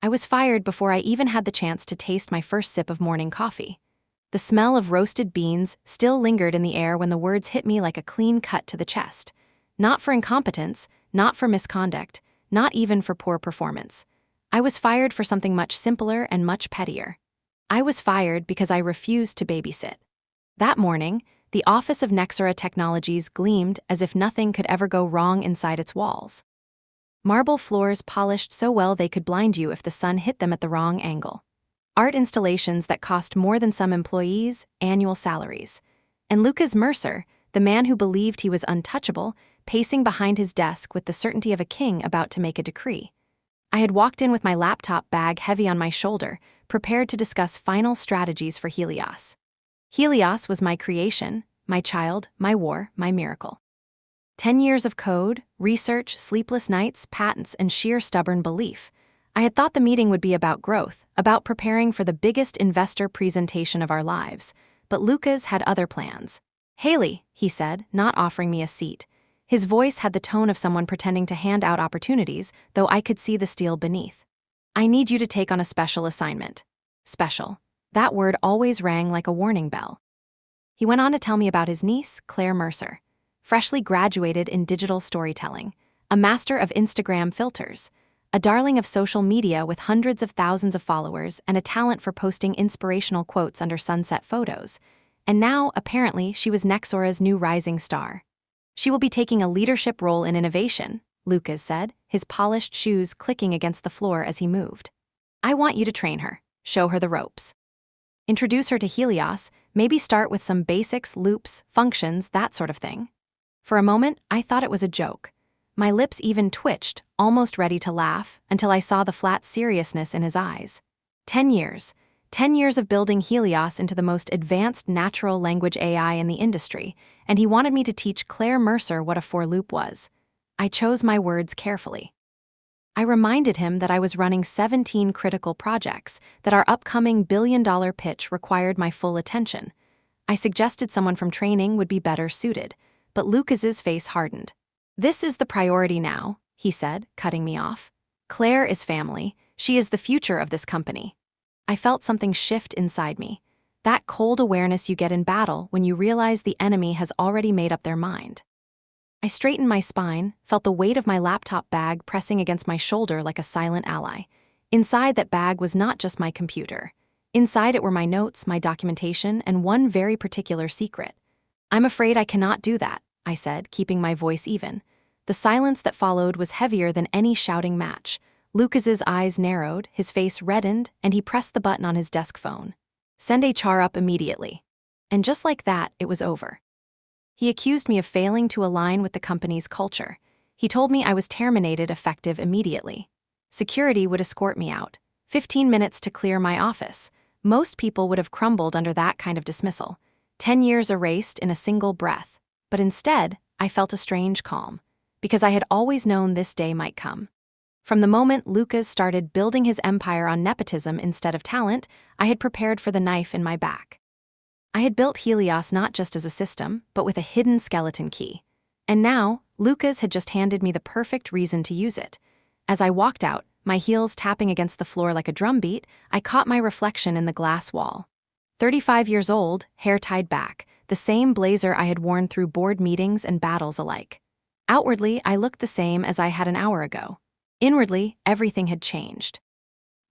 I was fired before I even had the chance to taste my first sip of morning coffee. The smell of roasted beans still lingered in the air when the words hit me like a clean cut to the chest. Not for incompetence, not for misconduct, not even for poor performance. I was fired for something much simpler and much pettier. I was fired because I refused to babysit. That morning, the office of Nexora Technologies gleamed as if nothing could ever go wrong inside its walls. Marble floors polished so well they could blind you if the sun hit them at the wrong angle. Art installations that cost more than some employees' annual salaries. And Lucas Mercer, the man who believed he was untouchable, pacing behind his desk with the certainty of a king about to make a decree. I had walked in with my laptop bag heavy on my shoulder, prepared to discuss final strategies for Helios. Helios was my creation, my child, my war, my miracle. 10 years of code, research, sleepless nights, patents, and sheer stubborn belief. I had thought the meeting would be about growth, about preparing for the biggest investor presentation of our lives, but Lucas had other plans. "Haley," he said, not offering me a seat. His voice had the tone of someone pretending to hand out opportunities, though I could see the steel beneath. "I need you to take on a special assignment." Special. That word always rang like a warning bell. He went on to tell me about his niece, Claire Mercer, freshly graduated in digital storytelling, a master of Instagram filters, a darling of social media with hundreds of thousands of followers and a talent for posting inspirational quotes under sunset photos. And now, apparently, she was Nexora's new rising star. "She will be taking a leadership role in innovation," Lucas said, his polished shoes clicking against the floor as he moved. "I want you to train her, show her the ropes. Introduce her to Helios, maybe start with some basics, loops, functions, that sort of thing." For a moment, I thought it was a joke. My lips even twitched, almost ready to laugh, until I saw the flat seriousness in his eyes. 10 years. 10 years of building Helios into the most advanced natural language AI in the industry, and he wanted me to teach Claire Mercer what a for loop was. I chose my words carefully. I reminded him that I was running 17 critical projects, that our upcoming billion-dollar pitch required my full attention. I suggested someone from training would be better suited, but Lucas's face hardened. "This is the priority now," he said, cutting me off. "Claire is family. She is the future of this company." I felt something shift inside me. That cold awareness you get in battle when you realize the enemy has already made up their mind. I straightened my spine, felt the weight of my laptop bag pressing against my shoulder like a silent ally. Inside that bag was not just my computer. Inside it were my notes, my documentation, and one very particular secret. "I'm afraid I cannot do that," I said, keeping my voice even. The silence that followed was heavier than any shouting match. Lucas's eyes narrowed, his face reddened, and he pressed the button on his desk phone. "Send HR up immediately." And just like that, it was over. He accused me of failing to align with the company's culture. He told me I was terminated effective immediately. Security would escort me out. 15 minutes to clear my office. Most people would have crumbled under that kind of dismissal. 10 years erased in a single breath. But instead, I felt a strange calm, because I had always known this day might come. From the moment Lucas started building his empire on nepotism instead of talent, I had prepared for the knife in my back. I had built Helios not just as a system, but with a hidden skeleton key. And now, Lucas had just handed me the perfect reason to use it. As I walked out, my heels tapping against the floor like a drumbeat, I caught my reflection in the glass wall. 35 years old, hair tied back, the same blazer I had worn through board meetings and battles alike. Outwardly, I looked the same as I had an hour ago. Inwardly, everything had changed.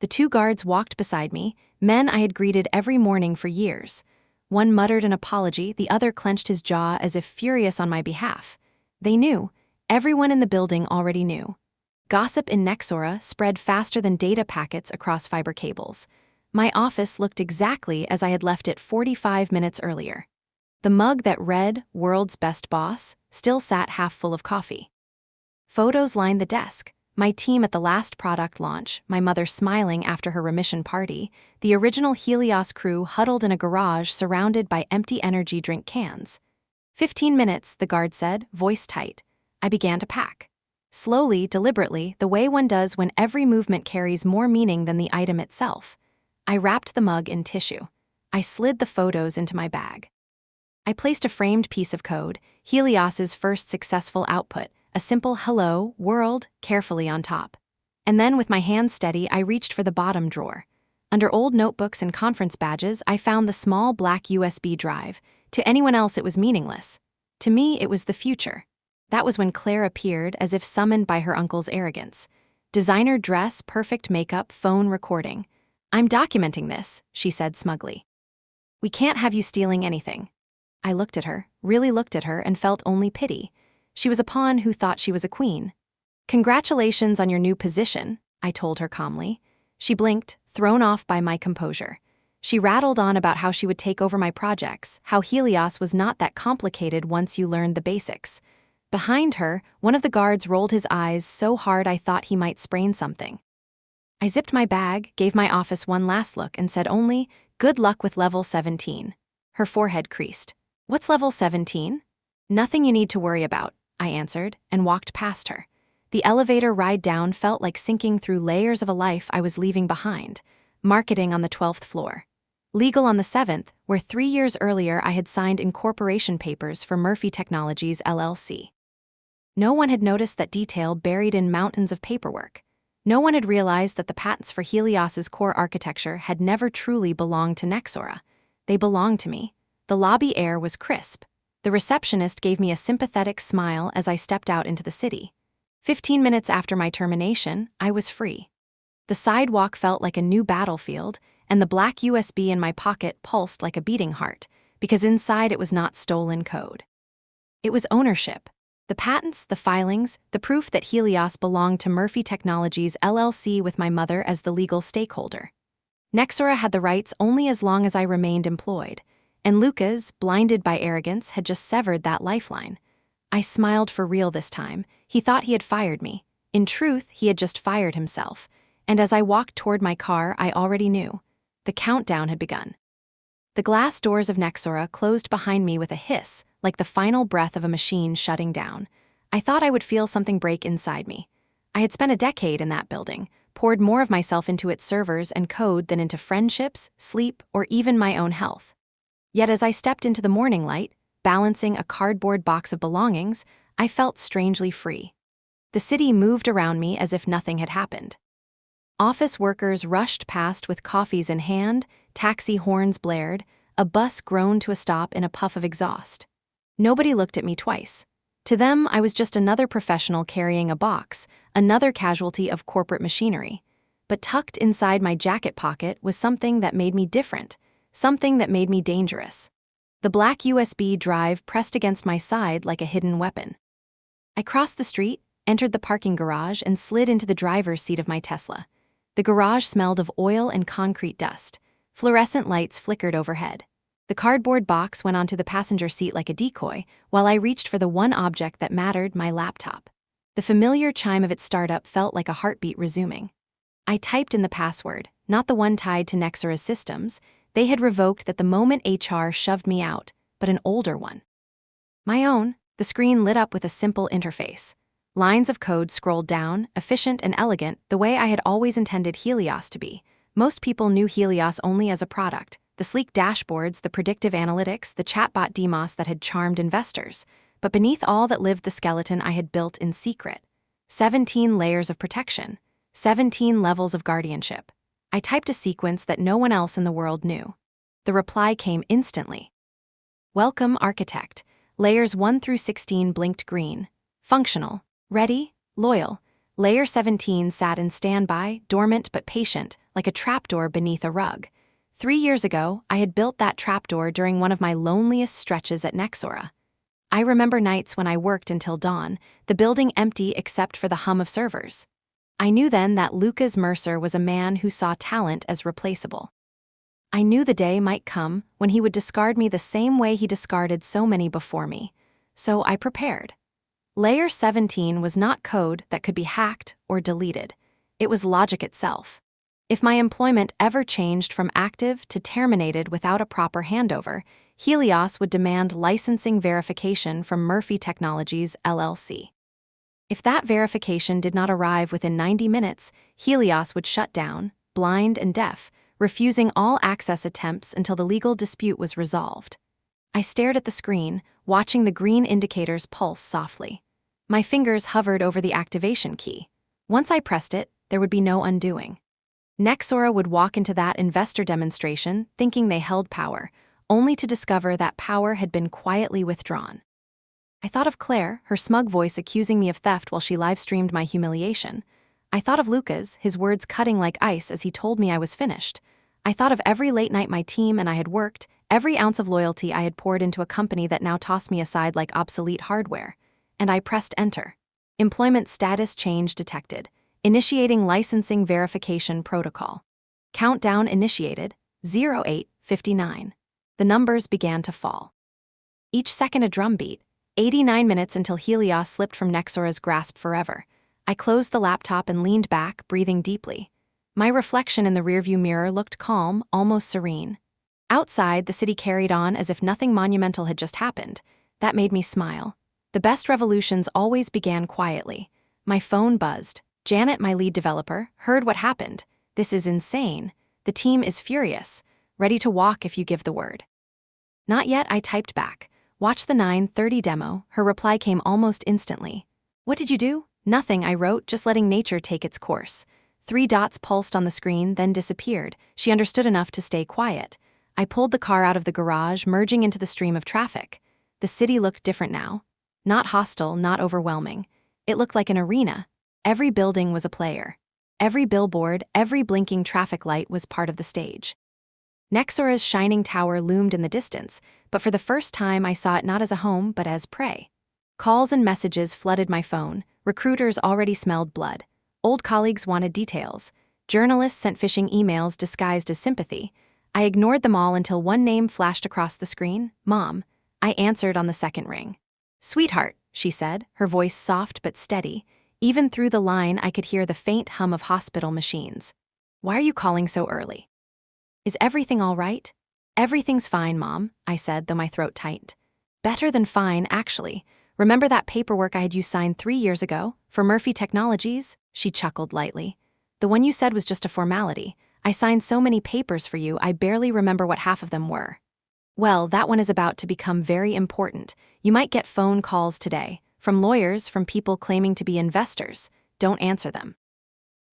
The 2 guards walked beside me, men I had greeted every morning for years. One muttered an apology, the other clenched his jaw as if furious on my behalf. They knew. Everyone in the building already knew. Gossip in Nexora spread faster than data packets across fiber cables. My office looked exactly as I had left it 45 minutes earlier. The mug that read, "World's Best Boss," still sat half full of coffee. Photos lined the desk. My team at the last product launch, my mother smiling after her remission party, the original Helios crew huddled in a garage surrounded by empty energy drink cans. 15 minutes, the guard said, voice tight. I began to pack. Slowly, deliberately, the way one does when every movement carries more meaning than the item itself. I wrapped the mug in tissue. I slid the photos into my bag. I placed a framed piece of code, Helios's first successful output, a simple "Hello, world," carefully on top. And then, with my hands steady, I reached for the bottom drawer. Under old notebooks and conference badges, I found the small black USB drive. To anyone else, it was meaningless. To me, it was the future. That was when Claire appeared, as if summoned by her uncle's arrogance. Designer dress, perfect makeup, phone recording. "I'm documenting this," she said smugly. "We can't have you stealing anything." I looked at her, really looked at her, and felt only pity. She was a pawn who thought she was a queen. "Congratulations on your new position," I told her calmly. She blinked, thrown off by my composure. She rattled on about how she would take over my projects, how Helios was not that complicated once you learned the basics. Behind her, one of the guards rolled his eyes so hard I thought he might sprain something. I zipped my bag, gave my office one last look, and said only, "Good luck with level 17. Her forehead creased. "What's level 17? "Nothing you need to worry about," I answered, and walked past her. The elevator ride down felt like sinking through layers of a life I was leaving behind. Marketing on the 12th floor. Legal on the 7th, where 3 years earlier I had signed incorporation papers for Murphy Technologies LLC. No one had noticed that detail buried in mountains of paperwork. No one had realized that the patents for Helios's core architecture had never truly belonged to Nexora. They belonged to me. The lobby air was crisp. The receptionist gave me a sympathetic smile as I stepped out into the city. 15 minutes after my termination, I was free. The sidewalk felt like a new battlefield, and the black USB in my pocket pulsed like a beating heart, because inside it was not stolen code. It was ownership. The patents, the filings, the proof that Helios belonged to Murphy Technologies LLC with my mother as the legal stakeholder. Nexora had the rights only as long as I remained employed, and Lucas, blinded by arrogance, had just severed that lifeline. I smiled for real this time. He thought he had fired me. In truth, he had just fired himself. And as I walked toward my car, I already knew. The countdown had begun. The glass doors of Nexora closed behind me with a hiss, like the final breath of a machine shutting down. I thought I would feel something break inside me. I had spent a decade in that building, poured more of myself into its servers and code than into friendships, sleep, or even my own health. Yet as I stepped into the morning light, balancing a cardboard box of belongings, I felt strangely free. The city moved around me as if nothing had happened. Office workers rushed past with coffees in hand, taxi horns blared, a bus groaned to a stop in a puff of exhaust. Nobody looked at me twice. To them, I was just another professional carrying a box, another casualty of corporate machinery. But tucked inside my jacket pocket was something that made me different, something that made me dangerous. The black USB drive pressed against my side like a hidden weapon. I crossed the street, entered the parking garage, and slid into the driver's seat of my Tesla. The garage smelled of oil and concrete dust. Fluorescent lights flickered overhead. The cardboard box went onto the passenger seat like a decoy, while I reached for the one object that mattered, my laptop. The familiar chime of its startup felt like a heartbeat resuming. I typed in the password, not the one tied to Nexora's systems. They had revoked that the moment HR shoved me out, but an older one. My own. The screen lit up with a simple interface. Lines of code scrolled down, efficient and elegant, the way I had always intended Helios to be. Most people knew Helios only as a product, the sleek dashboards, the predictive analytics, the chatbot demos that had charmed investors. But beneath all that lived the skeleton I had built in secret. 17 layers of protection. 17 levels of guardianship. I typed a sequence that no one else in the world knew. The reply came instantly. Welcome, architect. Layers 1 through 16 blinked green. Functional. Ready? Loyal. Layer 17 sat in standby, dormant but patient, like a trapdoor beneath a rug. 3 years ago, I had built that trapdoor during one of my loneliest stretches at Nexora. I remember nights when I worked until dawn, the building empty except for the hum of servers. I knew then that Lucas Mercer was a man who saw talent as replaceable. I knew the day might come when he would discard me the same way he discarded so many before me. So I prepared. Layer 17 was not code that could be hacked or deleted. It was logic itself. If my employment ever changed from active to terminated without a proper handover, Helios would demand licensing verification from Murphy Technologies LLC. If that verification did not arrive within 90 minutes, Helios would shut down, blind and deaf, refusing all access attempts until the legal dispute was resolved. I stared at the screen, watching the green indicators pulse softly. My fingers hovered over the activation key. Once I pressed it, there would be no undoing. Nexora would walk into that investor demonstration thinking they held power, only to discover that power had been quietly withdrawn. I thought of Claire, her smug voice accusing me of theft while she live-streamed my humiliation. I thought of Lucas, his words cutting like ice as he told me I was finished. I thought of every late night my team and I had worked, every ounce of loyalty I had poured into a company that now tossed me aside like obsolete hardware. And I pressed enter. Employment status change detected. Initiating licensing verification protocol. Countdown initiated, 08:59. The numbers began to fall. Each second a drumbeat, 89 minutes until Helios slipped from Nexora's grasp forever. I closed the laptop and leaned back, breathing deeply. My reflection in the rearview mirror looked calm, almost serene. Outside, the city carried on as if nothing monumental had just happened. That made me smile. The best revolutions always began quietly. My phone buzzed. Janet, my lead developer, heard what happened. This is insane. The team is furious. Ready to walk if you give the word. Not yet, I typed back. Watch the 9:30 demo. Her reply came almost instantly. What did you do? Nothing, I wrote, just letting nature take its course. 3 dots pulsed on the screen, then disappeared. She understood enough to stay quiet. I pulled the car out of the garage, merging into the stream of traffic. The city looked different now. Not hostile, not overwhelming. It looked like an arena. Every building was a player. Every billboard, every blinking traffic light was part of the stage. Nexora's shining tower loomed in the distance, but for the first time I saw it not as a home but as prey. Calls and messages flooded my phone. Recruiters already smelled blood. Old colleagues wanted details. Journalists sent phishing emails disguised as sympathy. I ignored them all until one name flashed across the screen, Mom. I answered on the second ring. Sweetheart, she said, her voice soft but steady. Even through the line, I could hear the faint hum of hospital machines. Why are you calling so early? Is everything all right? Everything's fine, Mom, I said, though my throat tightened. Better than fine, actually. Remember that paperwork I had you sign 3 years ago? For Murphy Technologies? She chuckled lightly. The one you said was just a formality. I signed so many papers for you, I barely remember what half of them were. Well, that one is about to become very important. You might get phone calls today. From lawyers, from people claiming to be investors. Don't answer them.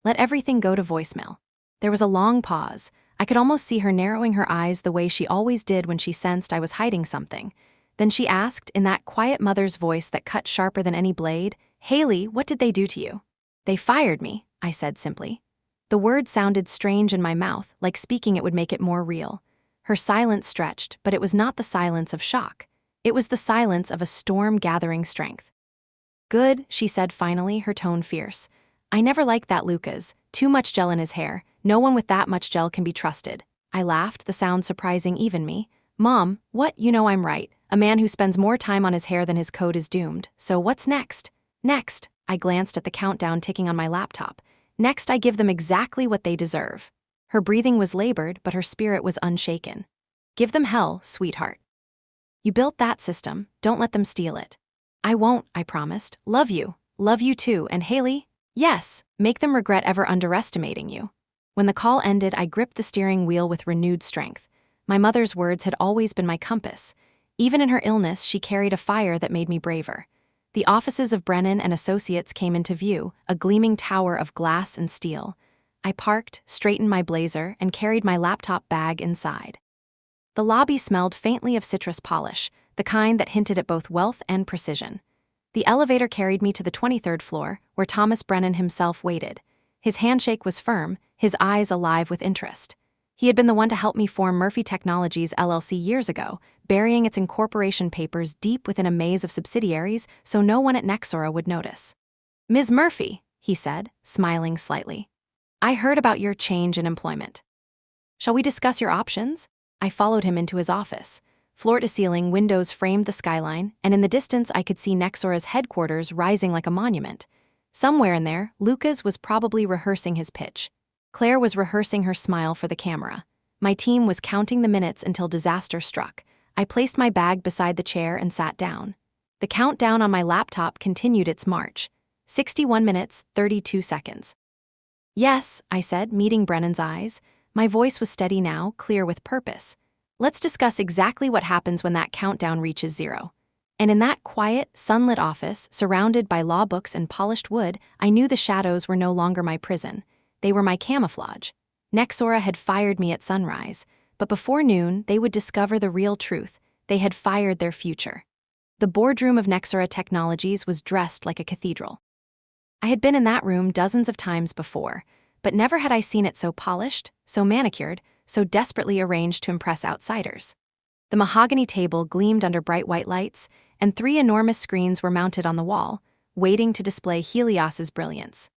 Let everything go to voicemail. There was a long pause. I could almost see her narrowing her eyes the way she always did when she sensed I was hiding something. Then she asked, in that quiet mother's voice that cut sharper than any blade, Haley, what did they do to you? They fired me, I said simply. The word sounded strange in my mouth, like speaking it would make it more real. Her silence stretched, but it was not the silence of shock. It was the silence of a storm gathering strength. Good, she said finally, her tone fierce. I never liked that Lucas. Too much gel in his hair. No one with that much gel can be trusted. I laughed, the sound surprising even me. Mom, what? You know I'm right. A man who spends more time on his hair than his coat is doomed. So what's next? Next, I glanced at the countdown ticking on my laptop. Next, I give them exactly what they deserve. Her breathing was labored, but her spirit was unshaken. Give them hell, sweetheart. You built that system. Don't let them steal it. I won't, I promised. Love you. Love you too. And Haley? Yes, make them regret ever underestimating you. When the call ended, I gripped the steering wheel with renewed strength. My mother's words had always been my compass. Even in her illness, she carried a fire that made me braver. The offices of Brennan and Associates came into view, a gleaming tower of glass and steel. I parked, straightened my blazer, and carried my laptop bag inside. The lobby smelled faintly of citrus polish, the kind that hinted at both wealth and precision. The elevator carried me to the 23rd floor, where Thomas Brennan himself waited. His handshake was firm, his eyes alive with interest. He had been the one to help me form Murphy Technologies LLC years ago, burying its incorporation papers deep within a maze of subsidiaries so no one at Nexora would notice. Ms. Murphy, he said, smiling slightly. I heard about your change in employment. Shall we discuss your options? I followed him into his office. Floor-to-ceiling windows framed the skyline, and in the distance I could see Nexora's headquarters rising like a monument. Somewhere in there, Lucas was probably rehearsing his pitch. Claire was rehearsing her smile for the camera. My team was counting the minutes until disaster struck. I placed my bag beside the chair and sat down. The countdown on my laptop continued its march. 61 minutes, 32 seconds. Yes, I said, meeting Brennan's eyes. My voice was steady now, clear with purpose. Let's discuss exactly what happens when that countdown reaches 0. And in that quiet, sunlit office, surrounded by law books and polished wood, I knew the shadows were no longer my prison. They were my camouflage. Nexora had fired me at sunrise, but before noon, they would discover the real truth. They had fired their future. The boardroom of Nexora Technologies was dressed like a cathedral. I had been in that room dozens of times before, but never had I seen it so polished, so manicured, so desperately arranged to impress outsiders. The mahogany table gleamed under bright white lights, and 3 enormous screens were mounted on the wall, waiting to display Helios's brilliance.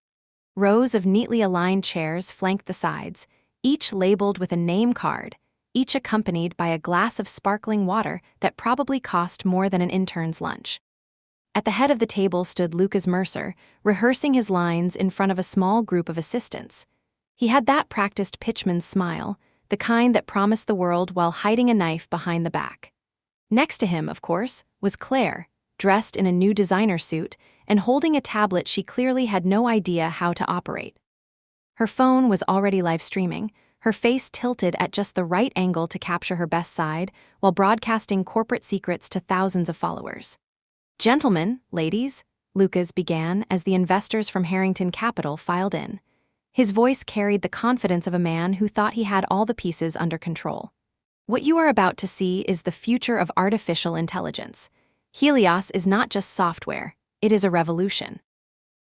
Rows of neatly aligned chairs flanked the sides, each labeled with a name card, each accompanied by a glass of sparkling water that probably cost more than an intern's lunch. At the head of the table stood Lucas Mercer, rehearsing his lines in front of a small group of assistants. He had that practiced pitchman's smile, the kind that promised the world while hiding a knife behind the back. Next to him, of course, was Claire, dressed in a new designer suit and holding a tablet she clearly had no idea how to operate. Her phone was already live streaming, her face tilted at just the right angle to capture her best side while broadcasting corporate secrets to thousands of followers. "Gentlemen, ladies," Lucas began as the investors from Harrington Capital filed in. His voice carried the confidence of a man who thought he had all the pieces under control. "What you are about to see is the future of artificial intelligence. Helios is not just software, it is a revolution.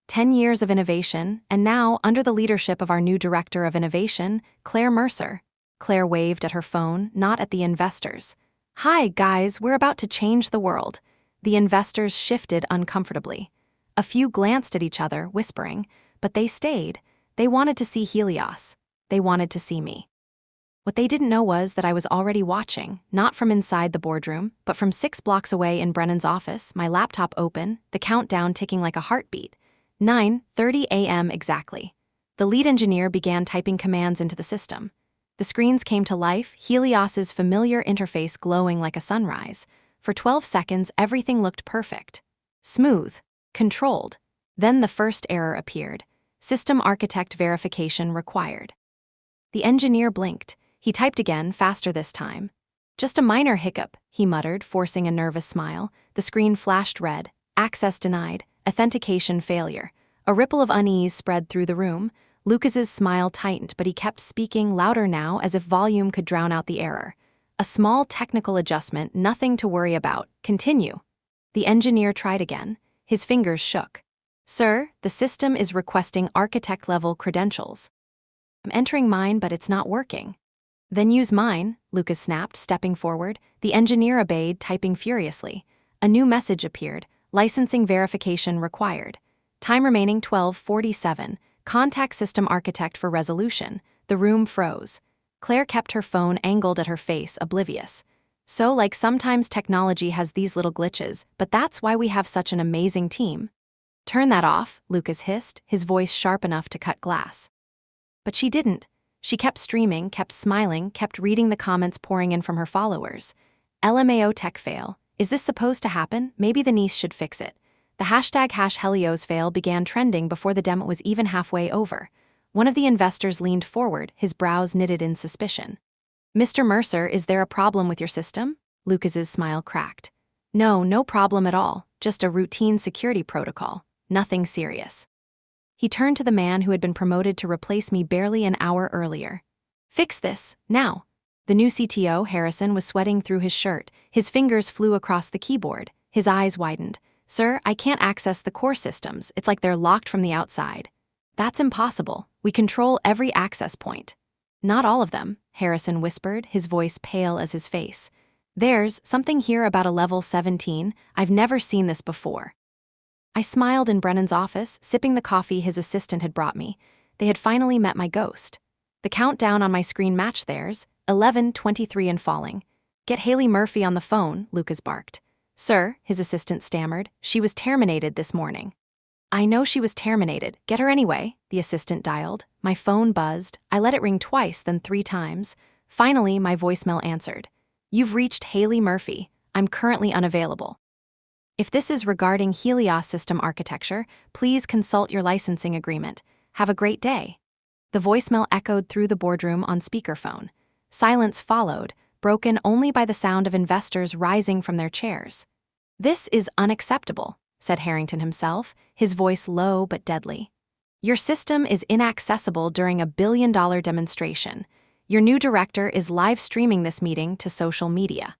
10 years of innovation, and now, under the leadership of our new Director of Innovation, Claire Mercer." Claire waved at her phone, not at the investors. "Hi, guys, we're about to change the world." The investors shifted uncomfortably. A few glanced at each other, whispering, but they stayed. They wanted to see Helios. They wanted to see me. What they didn't know was that I was already watching, not from inside the boardroom, but from 6 blocks away in Brennan's office, my laptop open, the countdown ticking like a heartbeat. 9:30 a.m. exactly. The lead engineer began typing commands into the system. The screens came to life, Helios's familiar interface glowing like a sunrise. For 12 seconds, everything looked perfect. Smooth. Controlled. Then the first error appeared. System architect verification required. The engineer blinked. He typed again, faster this time. "Just a minor hiccup," he muttered, forcing a nervous smile. The screen flashed red. "Access denied. Authentication failure." A ripple of unease spread through the room. Lucas's smile tightened, but he kept speaking louder now as if volume could drown out the error. "A small technical adjustment, nothing to worry about. Continue." The engineer tried again. His fingers shook. "Sir, the system is requesting architect-level credentials." "I'm entering mine, but it's not working." "Then use mine," Lucas snapped, stepping forward. The engineer obeyed, typing furiously. A new message appeared. "Licensing verification required. Time remaining 12:47. Contact system architect for resolution." The room froze. Claire kept her phone angled at her face, oblivious. "So, like, sometimes technology has these little glitches, but that's why we have such an amazing team." "Turn that off," Lucas hissed, his voice sharp enough to cut glass. But she didn't. She kept streaming, kept smiling, kept reading the comments pouring in from her followers. "LMAO tech fail. Is this supposed to happen? Maybe the niece should fix it." The hashtag #Helios fail began trending before the demo was even halfway over. One of the investors leaned forward, his brows knitted in suspicion. "Mr. Mercer, is there a problem with your system?" Lucas's smile cracked. No problem at all. Just a routine security protocol. Nothing serious." He turned to the man who had been promoted to replace me barely an hour earlier. "Fix this, now." The new CTO, Harrison, was sweating through his shirt. His fingers flew across the keyboard. His eyes widened. "Sir, I can't access the core systems. It's like they're locked from the outside." "That's impossible. We control every access point." "Not all of them," Harrison whispered, his voice pale as his face. "There's something here about a level 17. I've never seen this before." I smiled in Brennan's office, sipping the coffee his assistant had brought me. They had finally met my ghost. The countdown on my screen matched theirs, 11:23 and falling. "Get Haley Murphy on the phone," Lucas barked. "Sir," his assistant stammered, "she was terminated this morning." "I know she was terminated. Get her anyway," the assistant dialed. My phone buzzed. I let it ring twice, then 3 times. Finally, my voicemail answered. "You've reached Haley Murphy. I'm currently unavailable. If this is regarding Helios system architecture, please consult your licensing agreement. Have a great day." The voicemail echoed through the boardroom on speakerphone. Silence followed, broken only by the sound of investors rising from their chairs. "This is unacceptable," said Harrington himself, his voice low but deadly. "Your system is inaccessible during a billion-dollar demonstration. Your new director is live streaming this meeting to social media.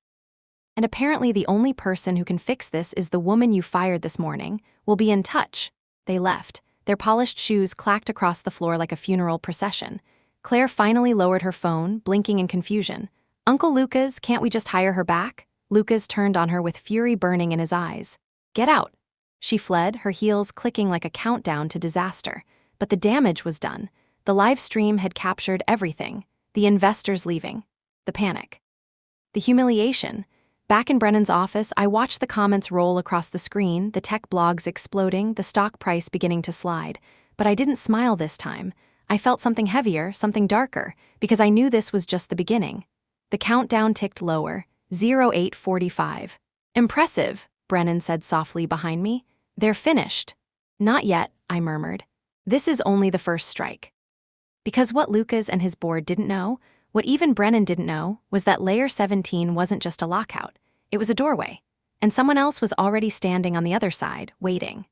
And apparently the only person who can fix this is the woman you fired this morning. We'll be in touch." They left. Their polished shoes clacked across the floor like a funeral procession. Claire finally lowered her phone, blinking in confusion. "Uncle Lucas, can't we just hire her back?" Lucas turned on her with fury burning in his eyes. "Get out." She fled, her heels clicking like a countdown to disaster. But the damage was done. The live stream had captured everything. The investors leaving. The panic. The humiliation. Back in Brennan's office, I watched the comments roll across the screen, the tech blogs exploding, the stock price beginning to slide. But I didn't smile this time. I felt something heavier, something darker, because I knew this was just the beginning. The countdown ticked lower. 08:45. "Impressive," Brennan said softly behind me. "They're finished." "Not yet," I murmured. "This is only the first strike." Because what Lucas and his board didn't know, what even Brennan didn't know, was that Layer 17 wasn't just a lockout. It was a doorway. And someone else was already standing on the other side, waiting.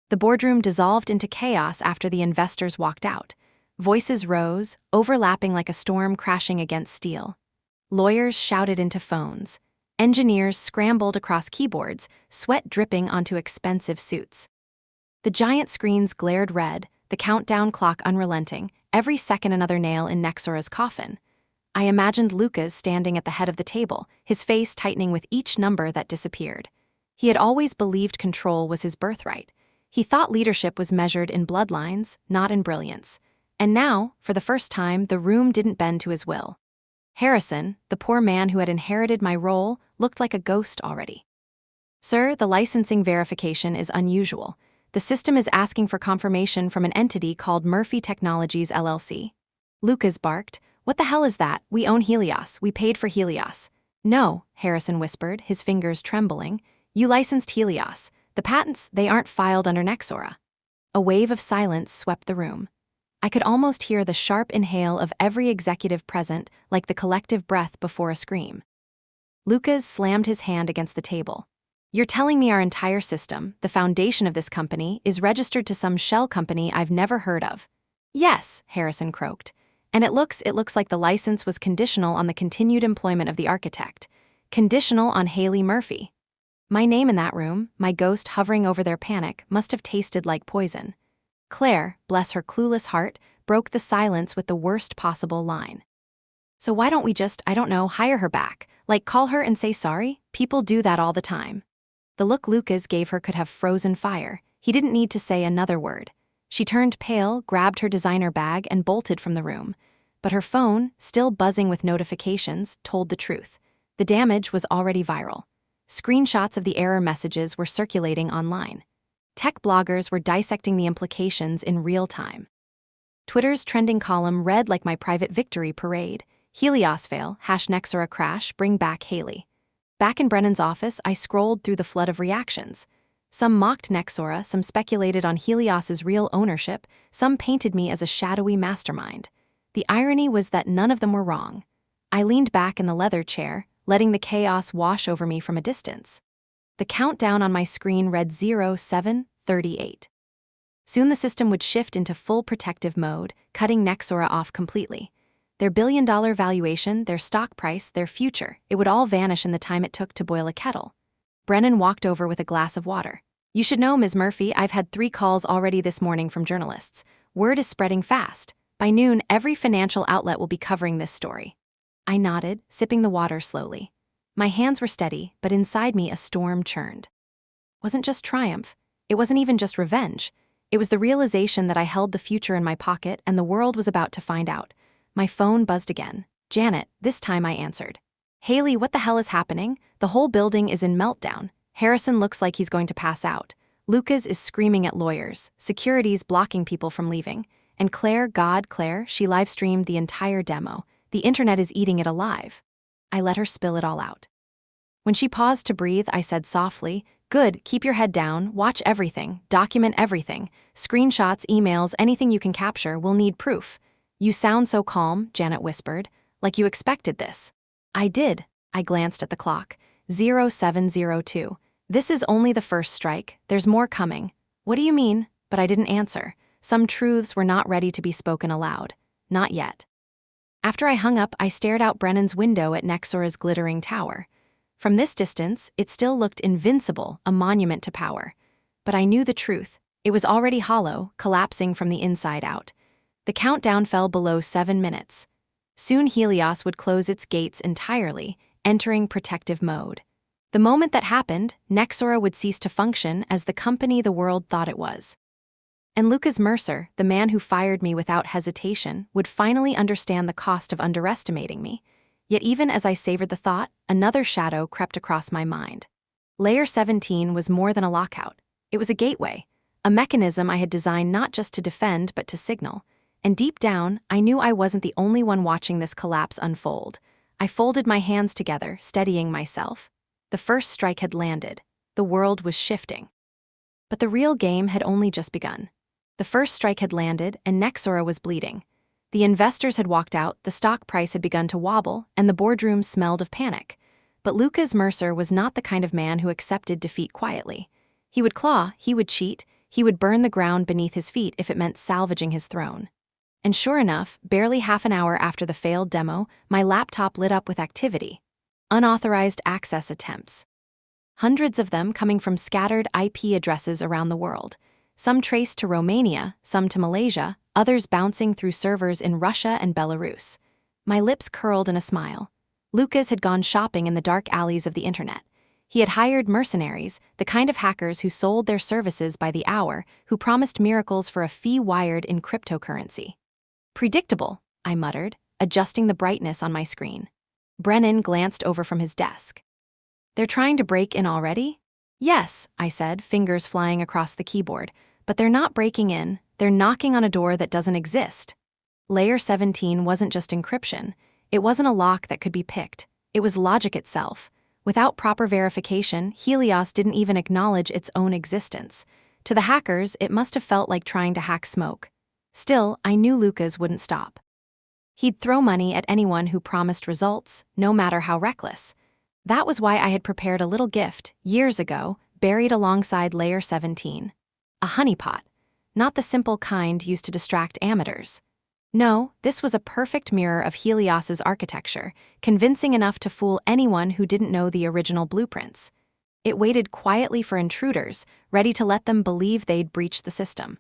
The boardroom dissolved into chaos after the investors walked out. Voices rose, overlapping like a storm crashing against steel. Lawyers shouted into phones. Engineers scrambled across keyboards, sweat dripping onto expensive suits. The giant screens glared red, the countdown clock unrelenting, every second another nail in Nexora's coffin. I imagined Lucas standing at the head of the table, his face tightening with each number that disappeared. He had always believed control was his birthright. He thought leadership was measured in bloodlines, not in brilliance. And now, for the first time, the room didn't bend to his will. Harrison, the poor man who had inherited my role, looked like a ghost already. "Sir, the licensing verification is unusual. The system is asking for confirmation from an entity called Murphy Technologies LLC. Lucas barked. "What the hell is that? We own Helios. We paid for Helios." "No," Harrison whispered, his fingers trembling. "You licensed Helios. The patents, they aren't filed under Nexora." A wave of silence swept the room. I could almost hear the sharp inhale of every executive present, like the collective breath before a scream. Lucas slammed his hand against the table. "You're telling me our entire system, the foundation of this company, is registered to some shell company I've never heard of?" "Yes," Harrison croaked. "And it looks like the license was conditional on the continued employment of the architect. Conditional on Haley Murphy." My name in that room, my ghost hovering over their panic, must have tasted like poison. Claire, bless her clueless heart, broke the silence with the worst possible line. "So why don't we just, I don't know, hire her back? Like call her and say sorry? People do that all the time." The look Lucas gave her could have frozen fire. He didn't need to say another word. She turned pale, grabbed her designer bag, and bolted from the room. But her phone, still buzzing with notifications, told the truth. The damage was already viral. Screenshots of the error messages were circulating online. Tech bloggers were dissecting the implications in real time. Twitter's trending column read like my private victory parade. "Helios fail, #Nexora crash, bring back Haley." Back in Brennan's office, I scrolled through the flood of reactions. Some mocked Nexora, some speculated on Helios's real ownership, some painted me as a shadowy mastermind. The irony was that none of them were wrong. I leaned back in the leather chair, letting the chaos wash over me from a distance. The countdown on my screen read 07:38. Soon the system would shift into full protective mode, cutting Nexora off completely. Their billion-dollar valuation, their stock price, their future, it would all vanish in the time it took to boil a kettle. Brennan walked over with a glass of water. "You should know, Ms. Murphy, I've had 3 calls already this morning from journalists. Word is spreading fast. By noon, every financial outlet will be covering this story." I nodded, sipping the water slowly. My hands were steady, but inside me a storm churned. It wasn't just triumph. It wasn't even just revenge. It was the realization that I held the future in my pocket and the world was about to find out. My phone buzzed again. "Janet," this time I answered. "Haley, what the hell is happening? The whole building is in meltdown. Harrison looks like he's going to pass out. Lucas is screaming at lawyers. Security's blocking people from leaving. And Claire, Claire, she live-streamed the entire demo. The internet is eating it alive." I let her spill it all out. When she paused to breathe, I said softly, "Good, keep your head down, watch everything, document everything. Screenshots, emails, anything you can capture, we'll need proof." "You sound so calm," Janet whispered, "like you expected this." I did. I glanced at the clock. 07:02. This is only the first strike. There's more coming. What do you mean? But I didn't answer. Some truths were not ready to be spoken aloud. Not yet. After I hung up, I stared out Brennan's window at Nexora's glittering tower. From this distance, it still looked invincible, a monument to power. But I knew the truth. It was already hollow, collapsing from the inside out. The countdown fell below 7 minutes. Soon Helios would close its gates entirely, entering protective mode. The moment that happened, Nexora would cease to function as the company the world thought it was. And Lucas Mercer, the man who fired me without hesitation, would finally understand the cost of underestimating me. Yet even as I savored the thought, another shadow crept across my mind. Layer 17 was more than a lockout. It was a gateway, a mechanism I had designed not just to defend but to signal. And deep down, I knew I wasn't the only one watching this collapse unfold. I folded my hands together, steadying myself. The first strike had landed. The world was shifting. But the real game had only just begun. The first strike had landed, and Nexora was bleeding. The investors had walked out, the stock price had begun to wobble, and the boardroom smelled of panic. But Lucas Mercer was not the kind of man who accepted defeat quietly. He would claw, he would cheat, he would burn the ground beneath his feet if it meant salvaging his throne. And sure enough, barely half an hour after the failed demo, my laptop lit up with activity. Unauthorized access attempts. Hundreds of them coming from scattered IP addresses around the world. Some traced to Romania, some to Malaysia, others bouncing through servers in Russia and Belarus. My lips curled in a smile. Lucas had gone shopping in the dark alleys of the internet. He had hired mercenaries, the kind of hackers who sold their services by the hour, who promised miracles for a fee wired in cryptocurrency. Predictable, I muttered, adjusting the brightness on my screen. Brennan glanced over from his desk. They're trying to break in already? Yes, I said, fingers flying across the keyboard. But they're not breaking in, they're knocking on a door that doesn't exist. Layer 17 wasn't just encryption. It wasn't a lock that could be picked. It was logic itself. Without proper verification, Helios didn't even acknowledge its own existence. To the hackers, it must have felt like trying to hack smoke. Still, I knew Lucas wouldn't stop. He'd throw money at anyone who promised results, no matter how reckless. That was why I had prepared a little gift, years ago, buried alongside Layer 17. A honeypot. Not the simple kind used to distract amateurs. No, this was a perfect mirror of Helios's architecture, convincing enough to fool anyone who didn't know the original blueprints. It waited quietly for intruders, ready to let them believe they'd breached the system.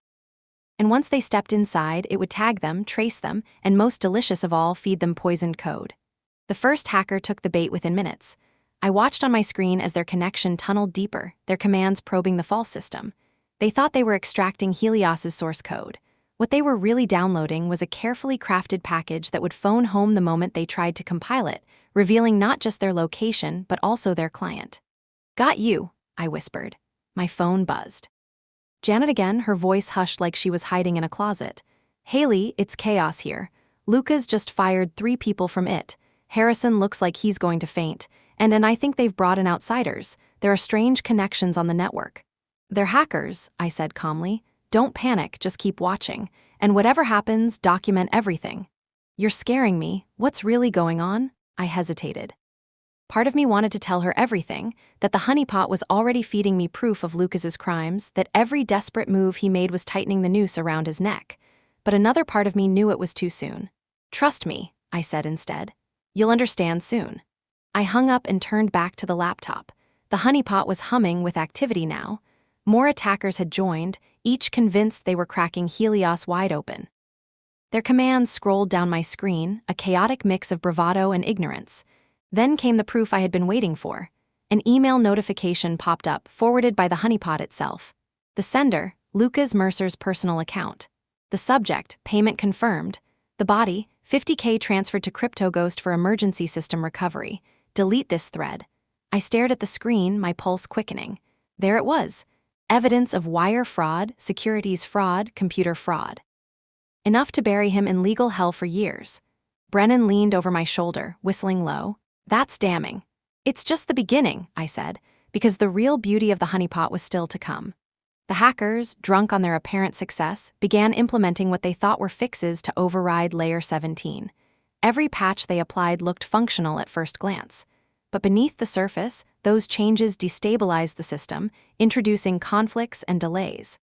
And once they stepped inside, it would tag them, trace them, and most delicious of all, feed them poisoned code. The first hacker took the bait within minutes. I watched on my screen as their connection tunneled deeper, their commands probing the false system. They thought they were extracting Helios's source code. What they were really downloading was a carefully crafted package that would phone home the moment they tried to compile it, revealing not just their location, but also their client. "Got you," I whispered. My phone buzzed. Janet again, her voice hushed like she was hiding in a closet. "Haley, it's chaos here. Lucas just fired 3 people from it. Harrison looks like he's going to faint. And I think they've brought in outsiders. There are strange connections on the network." "They're hackers," I said calmly. "Don't panic, just keep watching. And whatever happens, document everything." "You're scaring me. What's really going on?" I hesitated. Part of me wanted to tell her everything, that the honeypot was already feeding me proof of Lucas's crimes, that every desperate move he made was tightening the noose around his neck. But another part of me knew it was too soon. "Trust me," I said instead. "You'll understand soon." I hung up and turned back to the laptop. The honeypot was humming with activity now. More attackers had joined, each convinced they were cracking Helios wide open. Their commands scrolled down my screen, a chaotic mix of bravado and ignorance. Then came the proof I had been waiting for. An email notification popped up, forwarded by the honeypot itself. The sender, Lucas Mercer's personal account. The subject, payment confirmed. The body, 50K transferred to CryptoGhost for emergency system recovery. Delete this thread. I stared at the screen, my pulse quickening. There it was. Evidence of wire fraud, securities fraud, computer fraud. Enough to bury him in legal hell for years. Brennan leaned over my shoulder, whistling low. "That's damning." "It's just the beginning," I said, because the real beauty of the honeypot was still to come. The hackers, drunk on their apparent success, began implementing what they thought were fixes to override Layer 17. Every patch they applied looked functional at first glance. But beneath the surface, those changes destabilized the system, introducing conflicts and delays.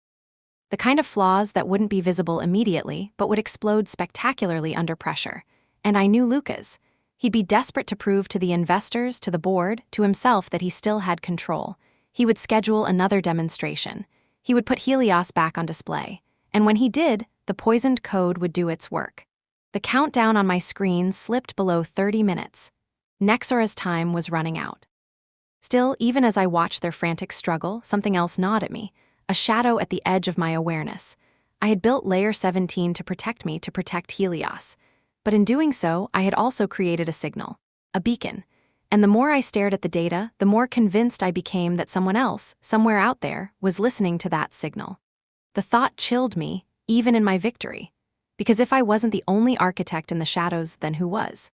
The kind of flaws that wouldn't be visible immediately, but would explode spectacularly under pressure. And I knew Lucas. He'd be desperate to prove to the investors, to the board, to himself that he still had control. He would schedule another demonstration. He would put Helios back on display. And when he did, the poisoned code would do its work. The countdown on my screen slipped below 30 minutes. Nexora's time was running out. Still, even as I watched their frantic struggle, something else gnawed at me, a shadow at the edge of my awareness. I had built Layer 17 to protect me, to protect Helios. But in doing so, I had also created a signal, a beacon. And the more I stared at the data, the more convinced I became that someone else, somewhere out there, was listening to that signal. The thought chilled me, even in my victory. Because if I wasn't the only architect in the shadows, then who was?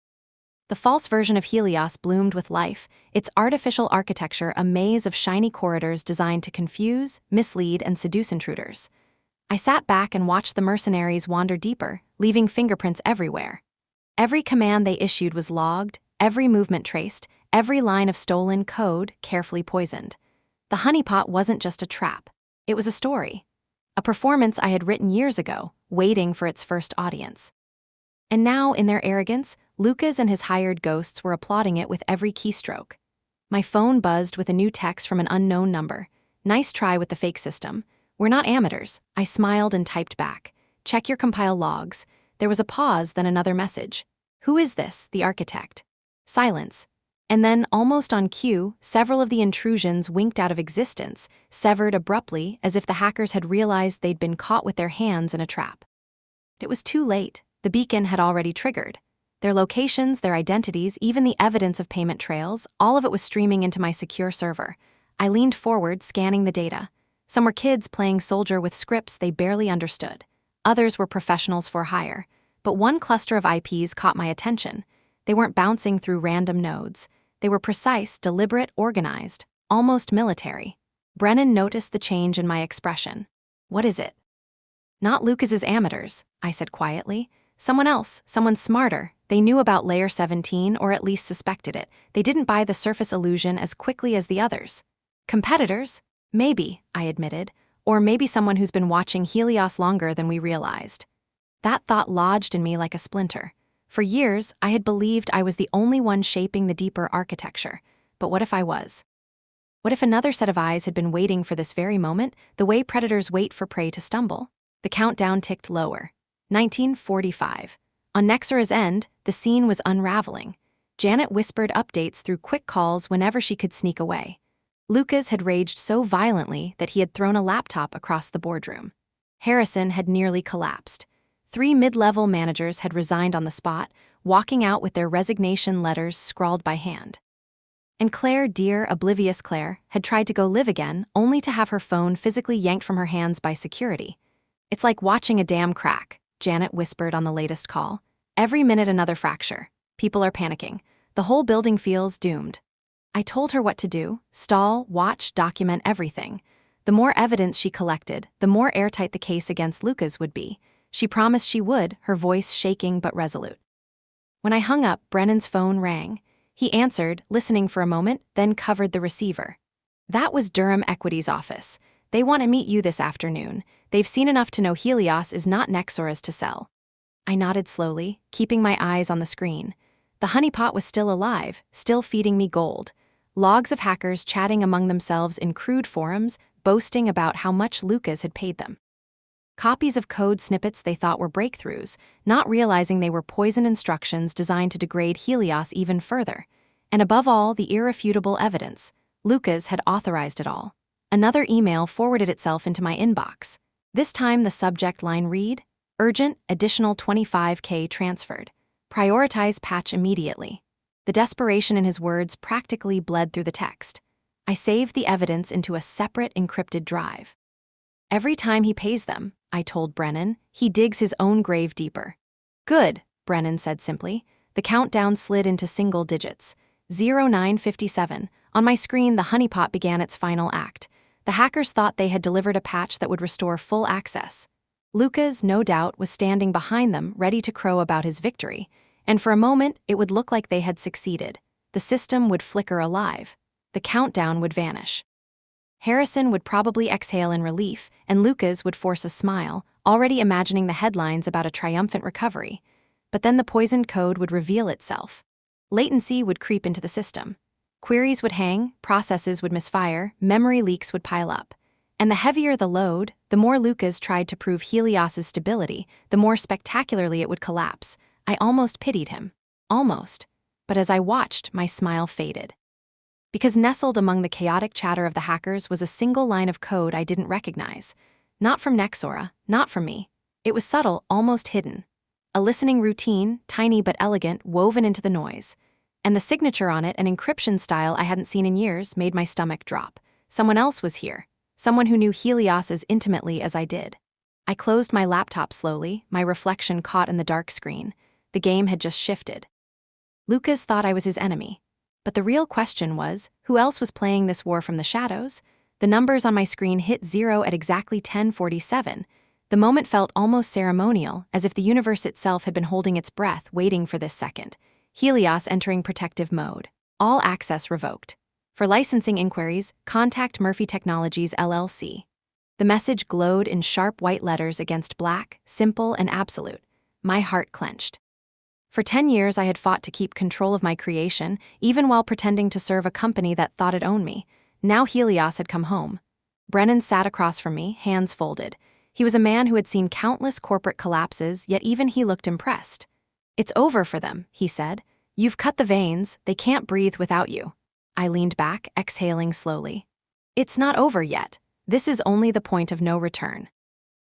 The false version of Helios bloomed with life, its artificial architecture a maze of shiny corridors designed to confuse, mislead, and seduce intruders. I sat back and watched the mercenaries wander deeper, leaving fingerprints everywhere. Every command they issued was logged, every movement traced, every line of stolen code carefully poisoned. The honeypot wasn't just a trap. It was a story. A performance I had written years ago, waiting for its first audience. And now, in their arrogance, Lucas and his hired ghosts were applauding it with every keystroke. My phone buzzed with a new text from an unknown number. "Nice try with the fake system. We're not amateurs." I smiled and typed back. "Check your compile logs." There was a pause, then another message. "Who is this, the architect?" Silence. And then, almost on cue, several of the intrusions winked out of existence, severed abruptly, as if the hackers had realized they'd been caught with their hands in a trap. It was too late. The beacon had already triggered. Their locations, their identities, even the evidence of payment trails, all of it was streaming into my secure server. I leaned forward, scanning the data. Some were kids playing soldier with scripts they barely understood. Others were professionals for hire. But one cluster of IPs caught my attention. They weren't bouncing through random nodes. They were precise, deliberate, organized, almost military. Brennan noticed the change in my expression. "What is it?" "Not Lucas's amateurs," I said quietly. "Someone else, someone smarter. They knew about Layer 17, or at least suspected it. They didn't buy the surface illusion as quickly as the others." "Competitors?" "Maybe," I admitted. "Or maybe someone who's been watching Helios longer than we realized." That thought lodged in me like a splinter. For years, I had believed I was the only one shaping the deeper architecture. But what if I was? What if another set of eyes had been waiting for this very moment, the way predators wait for prey to stumble? The countdown ticked lower. 1945. On Nexora's end, the scene was unraveling. Janet whispered updates through quick calls whenever she could sneak away. Lucas had raged so violently that he had thrown a laptop across the boardroom. Harrison had nearly collapsed. 3 mid-level managers had resigned on the spot, walking out with their resignation letters scrawled by hand. And Claire, dear, oblivious Claire, had tried to go live again, only to have her phone physically yanked from her hands by security. "It's like watching a dam crack," Janet whispered on the latest call. "Every minute another fracture. People are panicking. The whole building feels doomed." I told her what to do: stall, watch, document everything. The more evidence she collected, the more airtight the case against Lucas would be. She promised she would, her voice shaking but resolute. When I hung up, Brennan's phone rang. He answered, listening for a moment, then covered the receiver. "That was Durham Equity's office. They want to meet you this afternoon. They've seen enough to know Helios is not Nexora's to sell." I nodded slowly, keeping my eyes on the screen. The honeypot was still alive, still feeding me gold. Logs of hackers chatting among themselves in crude forums, boasting about how much Lucas had paid them. Copies of code snippets they thought were breakthroughs, not realizing they were poisoned instructions designed to degrade Helios even further. And above all, the irrefutable evidence. Lucas had authorized it all. Another email forwarded itself into my inbox. This time the subject line read, "Urgent, additional 25K transferred. Prioritize patch immediately." The desperation in his words practically bled through the text. I saved the evidence into a separate encrypted drive. "Every time he pays them," I told Brennan, "he digs his own grave deeper." "Good," Brennan said simply. The countdown slid into single digits. 0957. On my screen, the honeypot began its final act. The hackers thought they had delivered a patch that would restore full access. Lucas, no doubt, was standing behind them, ready to crow about his victory. And for a moment, it would look like they had succeeded. the system would flicker alive. The countdown would vanish. Harrison would probably exhale in relief, and Lucas would force a smile, already imagining the headlines about a triumphant recovery. But then the poisoned code would reveal itself. Latency would creep into the system. Queries would hang, processes would misfire, memory leaks would pile up. And the heavier the load, the more Lucas tried to prove Helios's stability, the more spectacularly it would collapse. I almost pitied him. Almost. But as I watched, my smile faded. Because nestled among the chaotic chatter of the hackers was a single line of code I didn't recognize. Not from Nexora, not from me. It was subtle, almost hidden. A listening routine, tiny but elegant, woven into the noise. And the signature on it, an encryption style I hadn't seen in years, made my stomach drop. Someone else was here. Someone who knew Helios as intimately as I did. I closed my laptop slowly, my reflection caught in the dark screen. The game had just shifted. Lucas thought I was his enemy. But the real question was, who else was playing this war from the shadows? The numbers on my screen hit 0 at exactly 10:47. The moment felt almost ceremonial, as if the universe itself had been holding its breath, waiting for this second. Helios entering protective mode. All access revoked. For licensing inquiries, contact Murphy Technologies LLC. The message glowed in sharp white letters against black, simple and absolute. My heart clenched. For 10 years I had fought to keep control of my creation, even while pretending to serve a company that thought it owned me. Now Helios had come home. Brennan sat across from me, hands folded. He was a man who had seen countless corporate collapses, yet even he looked impressed. "It's over for them," he said. "You've cut the veins, they can't breathe without you." I leaned back, exhaling slowly. "It's not over yet. This is only the point of no return."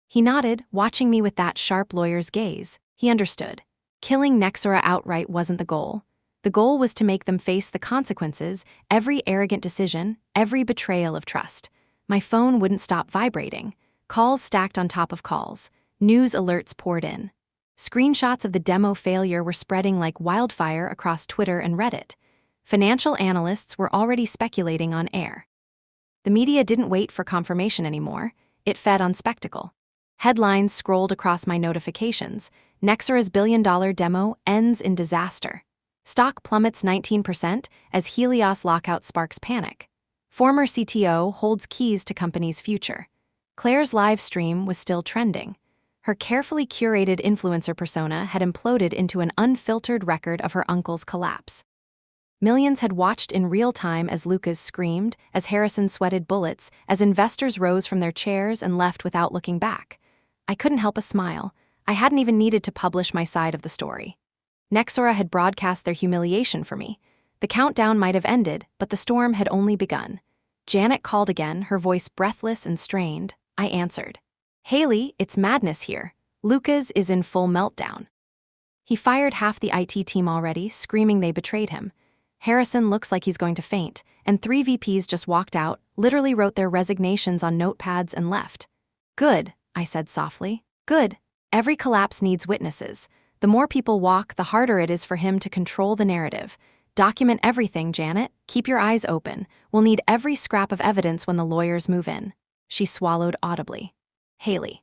He nodded, watching me with that sharp lawyer's gaze. He understood. Killing Nexora outright wasn't the goal. The goal was to make them face the consequences, every arrogant decision, every betrayal of trust. My phone wouldn't stop vibrating. Calls stacked on top of calls. News alerts poured in. Screenshots of the demo failure were spreading like wildfire across Twitter and Reddit. Financial analysts were already speculating on air. The media didn't wait for confirmation anymore. It fed on spectacle. Headlines scrolled across my notifications. Nexora's billion-dollar demo ends in disaster. Stock plummets 19% as Helios lockout sparks panic. Former CTO holds keys to company's future. Claire's live stream was still trending. Her carefully curated influencer persona had imploded into an unfiltered record of her uncle's collapse. Millions had watched in real time as Lucas screamed, as Harrison sweated bullets, as investors rose from their chairs and left without looking back. I couldn't help a smile. I hadn't even needed to publish my side of the story. Nexora had broadcast their humiliation for me. The countdown might have ended, but the storm had only begun. Janet called again, her voice breathless and strained. I answered. "Haley, it's madness here. Lucas is in full meltdown. He fired half the IT team already, screaming they betrayed him. Harrison looks like he's going to faint, and 3 VPs just walked out, literally wrote their resignations on notepads and left." "Good," I said softly. "Good. Every collapse needs witnesses. The more people walk, the harder it is for him to control the narrative. Document everything, Janet. Keep your eyes open. We'll need every scrap of evidence when the lawyers move in." She swallowed audibly. "Haley,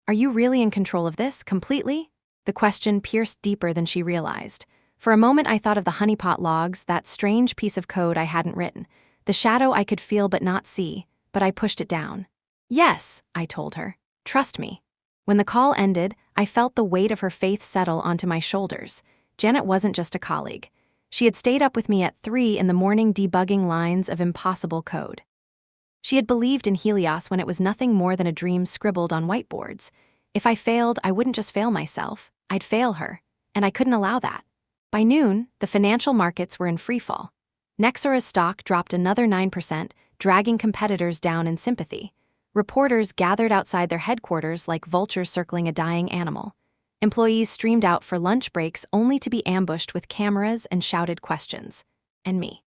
are you really in control of this, completely?" The question pierced deeper than she realized. For a moment I thought of the honeypot logs, that strange piece of code I hadn't written. The shadow I could feel but not see, but I pushed it down. "Yes," I told her. "Trust me." When the call ended, I felt the weight of her faith settle onto my shoulders. Janet wasn't just a colleague. She had stayed up with me at 3 in the morning debugging lines of impossible code. She had believed in Helios when it was nothing more than a dream scribbled on whiteboards. If I failed, I wouldn't just fail myself, I'd fail her, and I couldn't allow that. By noon, the financial markets were in freefall. Nexora's stock dropped another 9%, dragging competitors down in sympathy. Reporters gathered outside their headquarters like vultures circling a dying animal. Employees streamed out for lunch breaks only to be ambushed with cameras and shouted questions. And me.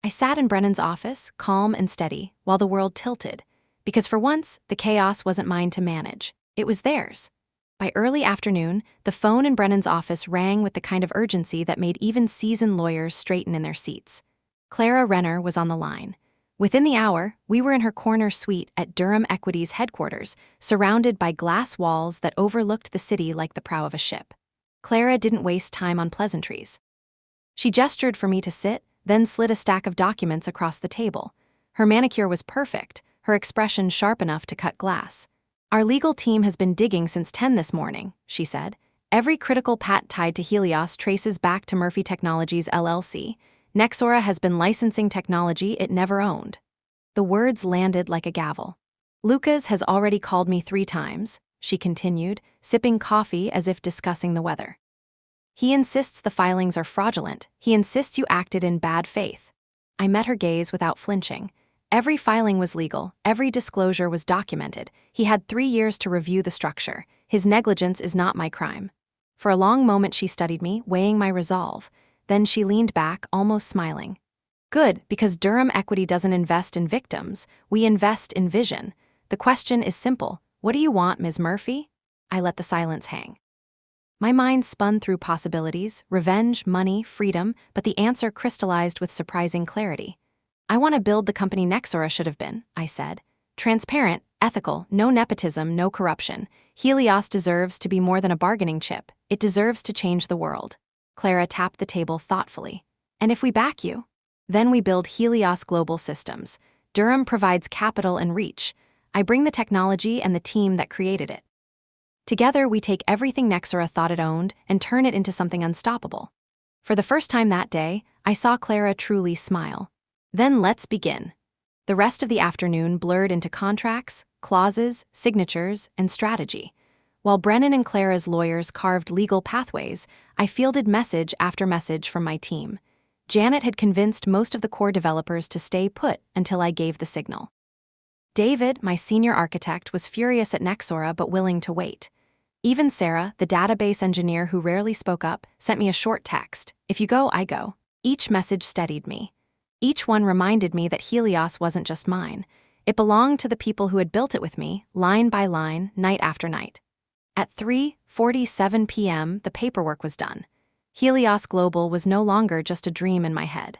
I sat in Brennan's office, calm and steady, while the world tilted. Because for once, the chaos wasn't mine to manage. It was theirs. By early afternoon, the phone in Brennan's office rang with the kind of urgency that made even seasoned lawyers straighten in their seats. Clara Renner was on the line. Within the hour, we were in her corner suite at Durham Equity's headquarters, surrounded by glass walls that overlooked the city like the prow of a ship. Clara didn't waste time on pleasantries. She gestured for me to sit, then slid a stack of documents across the table. Her manicure was perfect, her expression sharp enough to cut glass. "Our legal team has been digging since 10 this morning," she said. "Every critical patent tied to Helios traces back to Murphy Technologies LLC. Nexora has been licensing technology it never owned." The words landed like a gavel. "Lucas has already called me 3 times," she continued, sipping coffee as if discussing the weather. "He insists the filings are fraudulent. He insists you acted in bad faith." I met her gaze without flinching. Every filing was legal, every disclosure was documented. He had 3 years to review the structure. His negligence is not my crime. For a long moment she studied me, weighing my resolve. Then she leaned back, almost smiling. "Good, because Durham Equity doesn't invest in victims. We invest in vision. The question is simple. What do you want, Ms. Murphy?" I let the silence hang. My mind spun through possibilities, revenge, money, freedom, but the answer crystallized with surprising clarity. "I want to build the company Nexora should have been," I said. "Transparent, ethical, no nepotism, no corruption. Helios deserves to be more than a bargaining chip. It deserves to change the world." Clara tapped the table thoughtfully. "And if we back you? Then we build Helios Global Systems. Durham provides capital and reach. I bring the technology and the team that created it. Together, we take everything Nexora thought it owned and turn it into something unstoppable." For the first time that day, I saw Clara truly smile. "Then let's begin." The rest of the afternoon blurred into contracts, clauses, signatures, and strategy. While Brennan and Clara's lawyers carved legal pathways, I fielded message after message from my team. Janet had convinced most of the core developers to stay put until I gave the signal. David, my senior architect, was furious at Nexora but willing to wait. Even Sarah, the database engineer who rarely spoke up, sent me a short text. "If you go, I go." Each message steadied me. Each one reminded me that Helios wasn't just mine. It belonged to the people who had built it with me, line by line, night after night. At 3:47 p.m., the paperwork was done. Helios Global was no longer just a dream in my head.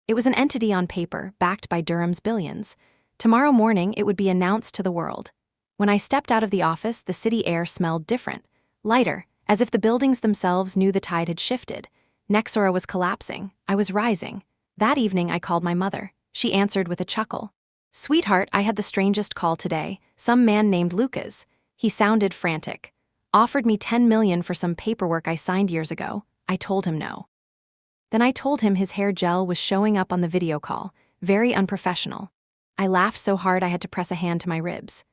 It was an entity on paper, backed by Durham's billions. Tomorrow morning, it would be announced to the world. When I stepped out of the office, the city air smelled different, lighter, as if the buildings themselves knew the tide had shifted. Nexora was collapsing. I was rising. That evening, I called my mother. She answered with a chuckle. "Sweetheart, I had the strangest call today. Some man named Lucas. He sounded frantic. Offered me $10 million for some paperwork I signed years ago. I told him no. Then I told him his hair gel was showing up on the video call. Very unprofessional." I laughed so hard I had to press a hand to my ribs.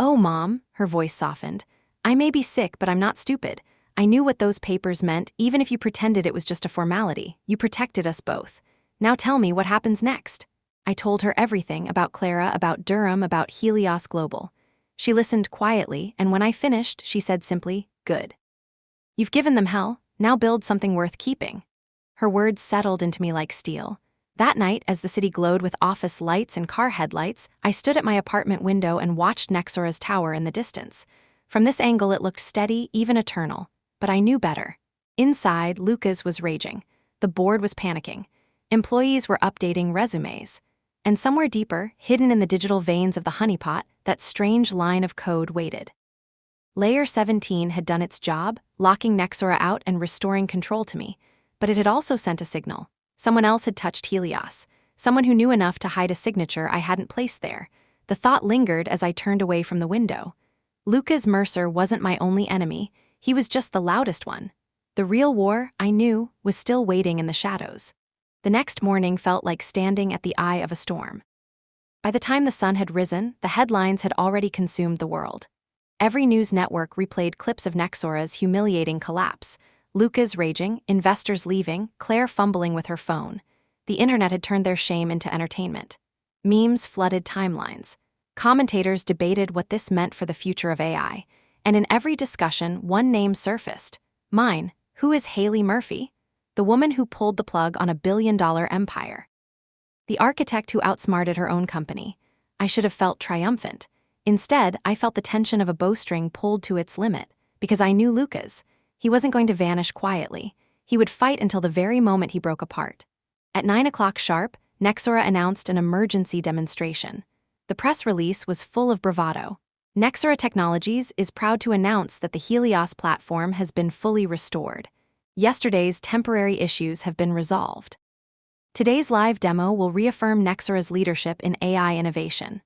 "Oh, Mom," her voice softened. "I may be sick, but I'm not stupid. I knew what those papers meant, even if you pretended it was just a formality. You protected us both. Now tell me what happens next." I told her everything about Clara, about Durham, about Helios Global. She listened quietly, and when I finished, she said simply, "Good. You've given them hell, now build something worth keeping." Her words settled into me like steel. That night, as the city glowed with office lights and car headlights, I stood at my apartment window and watched Nexora's tower in the distance. From this angle, it looked steady, even eternal. But I knew better. Inside, Lucas was raging. The board was panicking. Employees were updating resumes. And somewhere deeper, hidden in the digital veins of the honeypot, that strange line of code waited. Layer 17 had done its job, locking Nexora out and restoring control to me. But it had also sent a signal. Someone else had touched Helios. Someone who knew enough to hide a signature I hadn't placed there. The thought lingered as I turned away from the window. Lucas Mercer wasn't my only enemy. He was just the loudest one. The real war, I knew, was still waiting in the shadows. The next morning felt like standing at the eye of a storm. By the time the sun had risen, the headlines had already consumed the world. Every news network replayed clips of Nexora's humiliating collapse. Lucas raging, investors leaving, Claire fumbling with her phone. The internet had turned their shame into entertainment. Memes flooded timelines. Commentators debated what this meant for the future of AI. And in every discussion, one name surfaced. Mine. Who is Haley Murphy? The woman who pulled the plug on a billion-dollar empire. The architect who outsmarted her own company. I should have felt triumphant. Instead, I felt the tension of a bowstring pulled to its limit, because I knew Lucas. He wasn't going to vanish quietly. He would fight until the very moment he broke apart. At 9 o'clock sharp, Nexora announced an emergency demonstration. The press release was full of bravado. Nexora Technologies is proud to announce that the Helios platform has been fully restored. Yesterday's temporary issues have been resolved. Today's live demo will reaffirm Nexora's leadership in AI innovation.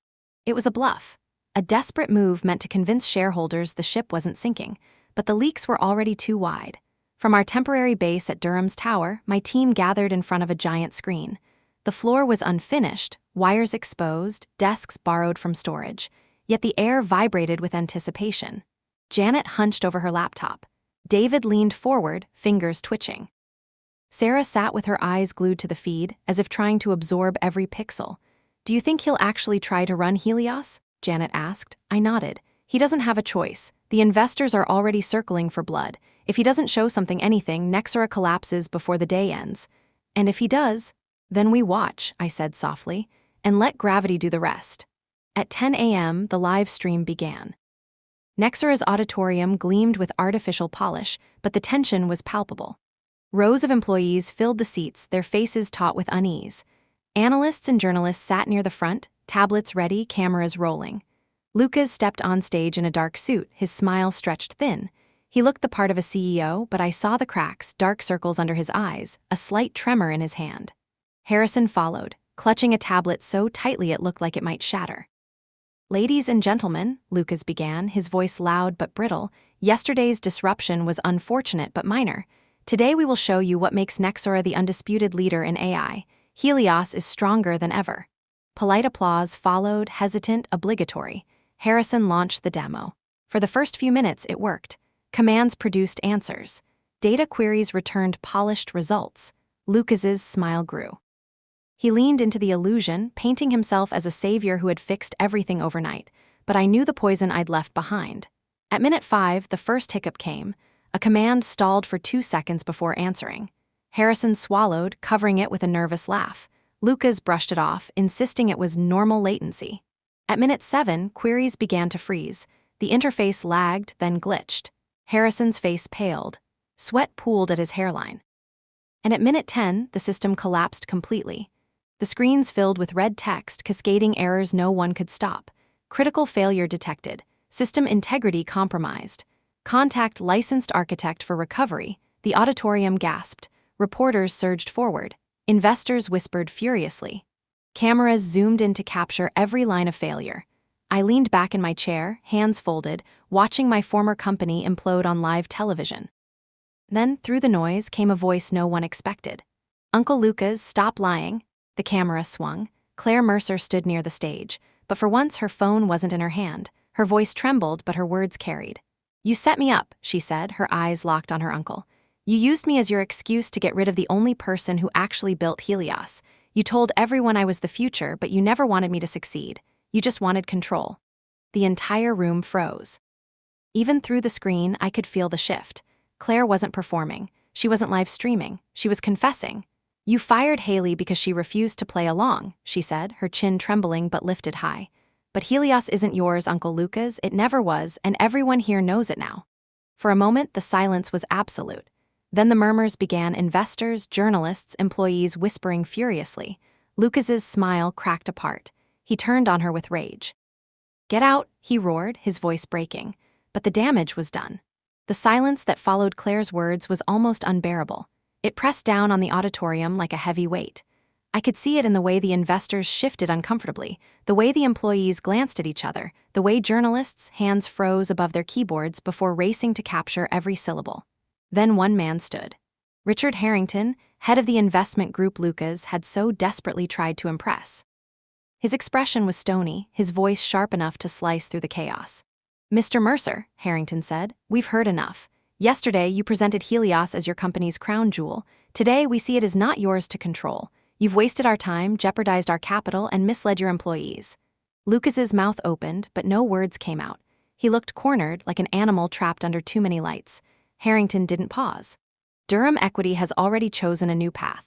It was a bluff, a desperate move meant to convince shareholders the ship wasn't sinking, but the leaks were already too wide. From our temporary base at Durham's Tower, my team gathered in front of a giant screen. The floor was unfinished, wires exposed, desks borrowed from storage, yet the air vibrated with anticipation. Janet hunched over her laptop. David leaned forward, fingers twitching. Sarah sat with her eyes glued to the feed, as if trying to absorb every pixel. "Do you think he'll actually try to run Helios?" Janet asked. I nodded. "He doesn't have a choice. The investors are already circling for blood. If he doesn't show anything, Nexora collapses before the day ends. And if he does, then we watch," I said softly, "and let gravity do the rest." At 10 a.m., the live stream began. Nexora's auditorium gleamed with artificial polish, but the tension was palpable. Rows of employees filled the seats, their faces taut with unease. Analysts and journalists sat near the front, tablets ready, cameras rolling. Lucas stepped on stage in a dark suit, his smile stretched thin. He looked the part of a CEO, but I saw the cracks, dark circles under his eyes, a slight tremor in his hand. Harrison followed, clutching a tablet so tightly it looked like it might shatter. "Ladies and gentlemen," Lucas began, his voice loud but brittle, "yesterday's disruption was unfortunate but minor. Today we will show you what makes Nexora the undisputed leader in AI. Helios is stronger than ever." Polite applause followed, hesitant, obligatory. Harrison launched the demo. For the first few minutes, it worked. Commands produced answers. Data queries returned polished results. Lucas's smile grew. He leaned into the illusion, painting himself as a savior who had fixed everything overnight, but I knew the poison I'd left behind. At minute 5, the first hiccup came. A command stalled for 2 seconds before answering. Harrison swallowed, covering it with a nervous laugh. Lucas brushed it off, insisting it was normal latency. At minute 7, queries began to freeze. The interface lagged, then glitched. Harrison's face paled. Sweat pooled at his hairline. And at minute 10, the system collapsed completely. The screens filled with red text, cascading errors no one could stop. Critical failure detected. System integrity compromised. Contact licensed architect for recovery. The auditorium gasped. Reporters surged forward. Investors whispered furiously. Cameras zoomed in to capture every line of failure. I leaned back in my chair, hands folded, watching my former company implode on live television. Then, through the noise, came a voice no one expected. "Uncle Lucas, stop lying." The camera swung. Claire Mercer stood near the stage, but for once her phone wasn't in her hand. Her voice trembled, but her words carried. "You set me up," she said, her eyes locked on her uncle. "You used me as your excuse to get rid of the only person who actually built Helios. You told everyone I was the future, but you never wanted me to succeed. You just wanted control." The entire room froze. Even through the screen, I could feel the shift. Claire wasn't performing. She wasn't live streaming. She was confessing. "You fired Haley because she refused to play along," she said, her chin trembling but lifted high. "But Helios isn't yours, Uncle Lucas. It never was, and everyone here knows it now." For a moment, the silence was absolute. Then the murmurs began, investors, journalists, employees whispering furiously. Lucas's smile cracked apart. He turned on her with rage. "Get out," he roared, his voice breaking. But the damage was done. The silence that followed Claire's words was almost unbearable. It pressed down on the auditorium like a heavy weight. I could see it in the way the investors shifted uncomfortably, the way the employees glanced at each other, the way journalists' hands froze above their keyboards before racing to capture every syllable. Then one man stood. Richard Harrington, head of the investment group Lucas had so desperately tried to impress. His expression was stony, his voice sharp enough to slice through the chaos. "Mr. Mercer," Harrington said, "we've heard enough. Yesterday, you presented Helios as your company's crown jewel. Today, we see it as not yours to control. You've wasted our time, jeopardized our capital, and misled your employees." Lucas's mouth opened, but no words came out. He looked cornered, like an animal trapped under too many lights. Harrington didn't pause. "Durham Equity has already chosen a new path.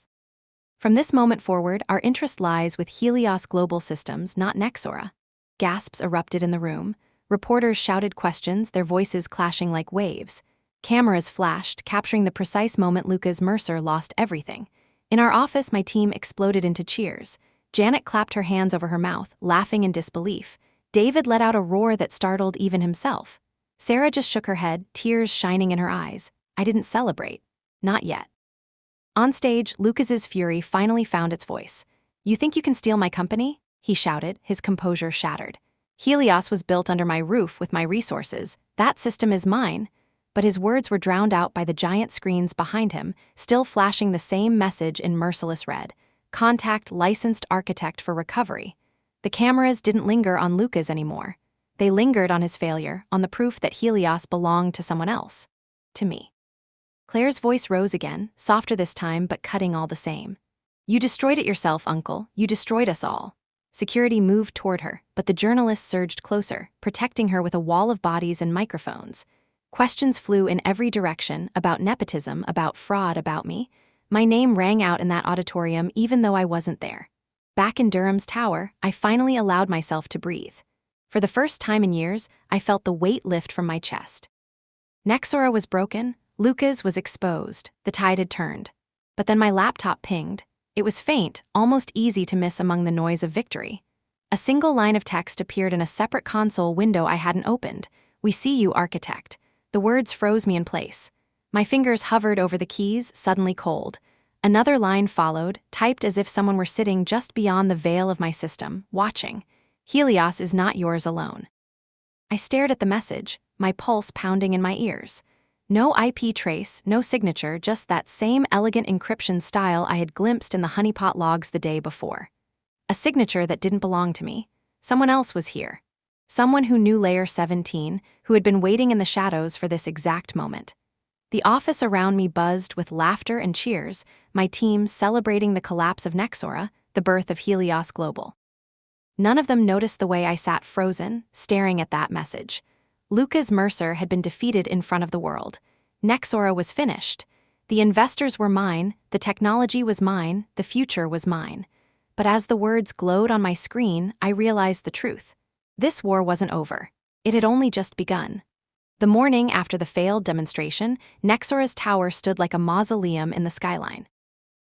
From this moment forward, our interest lies with Helios Global Systems, not Nexora." Gasps erupted in the room. Reporters shouted questions, their voices clashing like waves. Cameras flashed, capturing the precise moment Lucas Mercer lost everything. In our office, my team exploded into cheers. Janet clapped her hands over her mouth, laughing in disbelief. David let out a roar that startled even himself. Sarah just shook her head, tears shining in her eyes. I didn't celebrate. Not yet. On stage, Lucas's fury finally found its voice. You think you can steal my company? He shouted, his composure shattered. Helios was built under my roof with my resources. That system is mine. But his words were drowned out by the giant screens behind him, still flashing the same message in merciless red. Contact licensed architect for recovery. The cameras didn't linger on Lucas anymore. They lingered on his failure, on the proof that Helios belonged to someone else. To me. Claire's voice rose again, softer this time but cutting all the same. You destroyed it yourself, Uncle. You destroyed us all. Security moved toward her, but the journalists surged closer, protecting her with a wall of bodies and microphones. Questions flew in every direction, about nepotism, about fraud, about me. My name rang out in that auditorium even though I wasn't there. Back in Durham's tower, I finally allowed myself to breathe. For the first time in years, I felt the weight lift from my chest. Nexora was broken, Lucas was exposed, the tide had turned. But then my laptop pinged. It was faint, almost easy to miss among the noise of victory. A single line of text appeared in a separate console window I hadn't opened. We see you, architect. The words froze me in place. My fingers hovered over the keys, suddenly cold. Another line followed, typed as if someone were sitting just beyond the veil of my system, watching. Helios is not yours alone. I stared at the message, my pulse pounding in my ears. No IP trace, no signature, just that same elegant encryption style I had glimpsed in the honeypot logs the day before. A signature that didn't belong to me. Someone else was here. Someone who knew Layer 17, who had been waiting in the shadows for this exact moment. The office around me buzzed with laughter and cheers, my team celebrating the collapse of Nexora, the birth of Helios Global. None of them noticed the way I sat frozen, staring at that message. Lucas Mercer had been defeated in front of the world. Nexora was finished. The investors were mine, the technology was mine, the future was mine. But as the words glowed on my screen, I realized the truth. This war wasn't over. It had only just begun. The morning after the failed demonstration, Nexora's tower stood like a mausoleum in the skyline.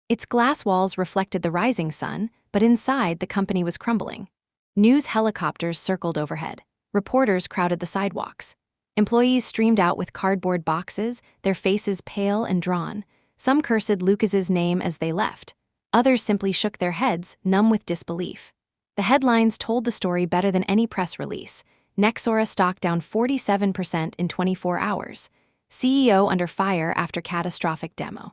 Its glass walls reflected the rising sun, but inside the company was crumbling. News helicopters circled overhead. Reporters crowded the sidewalks. Employees streamed out with cardboard boxes, their faces pale and drawn. Some cursed Lucas's name as they left. Others simply shook their heads, numb with disbelief. The headlines told the story better than any press release. Nexora stock down 47% in 24 hours. CEO under fire after catastrophic demo.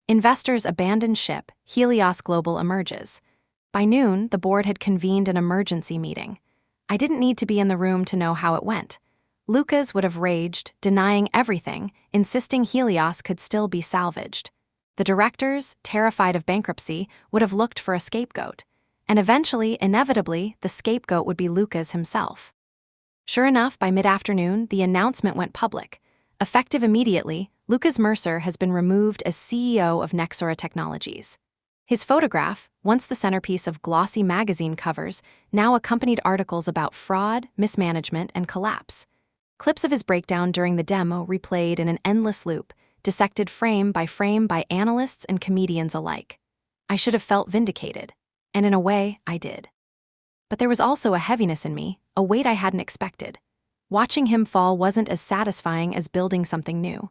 Investors abandon ship, Helios Global emerges. By noon, the board had convened an emergency meeting. I didn't need to be in the room to know how it went. Lucas would have raged, denying everything, insisting Helios could still be salvaged. The directors, terrified of bankruptcy, would have looked for a scapegoat. And eventually, inevitably, the scapegoat would be Lucas himself. Sure enough, by mid-afternoon, the announcement went public. Effective immediately, Lucas Mercer has been removed as CEO of Nexora Technologies. His photograph, once the centerpiece of glossy magazine covers, now accompanied articles about fraud, mismanagement, and collapse. Clips of his breakdown during the demo replayed in an endless loop, dissected frame by analysts and comedians alike. I should have felt vindicated, and in a way, I did. But there was also a heaviness in me, a weight I hadn't expected. Watching him fall wasn't as satisfying as building something new.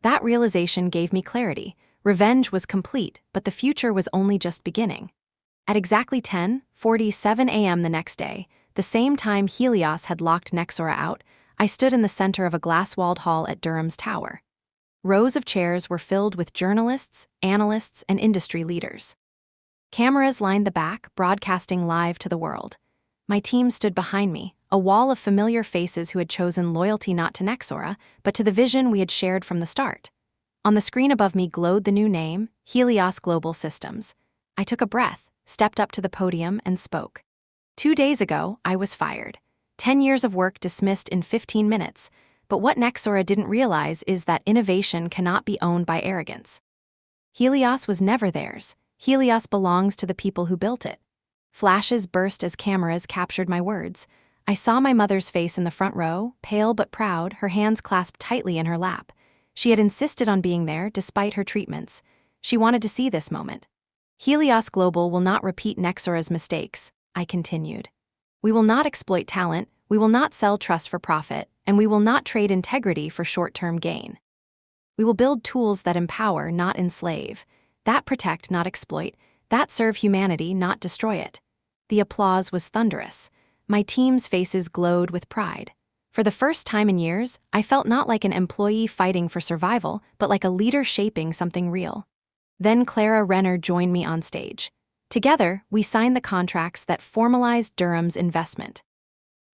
That realization gave me clarity. Revenge was complete, but the future was only just beginning. At exactly 10:47 a.m. the next day, the same time Helios had locked Nexora out, I stood in the center of a glass-walled hall at Durham's tower. Rows of chairs were filled with journalists, analysts, and industry leaders. Cameras lined the back, broadcasting live to the world. My team stood behind me, a wall of familiar faces who had chosen loyalty not to Nexora, but to the vision we had shared from the start. On the screen above me glowed the new name, Helios Global Systems. I took a breath, stepped up to the podium, and spoke. 2 days ago, I was fired. 10 years of work dismissed in 15 minutes. But what Nexora didn't realize is that innovation cannot be owned by arrogance. Helios was never theirs. Helios belongs to the people who built it. Flashes burst as cameras captured my words. I saw my mother's face in the front row, pale but proud, her hands clasped tightly in her lap. She had insisted on being there despite her treatments. She wanted to see this moment. Helios Global will not repeat Nexora's mistakes, I continued. We will not exploit talent, we will not sell trust for profit, and we will not trade integrity for short-term gain. We will build tools that empower, not enslave, that protect, not exploit, that serve humanity, not destroy it. The applause was thunderous. My team's faces glowed with pride. For the first time in years, I felt not like an employee fighting for survival, but like a leader shaping something real. Then Clara Renner joined me on stage. Together, we signed the contracts that formalized Durham's investment.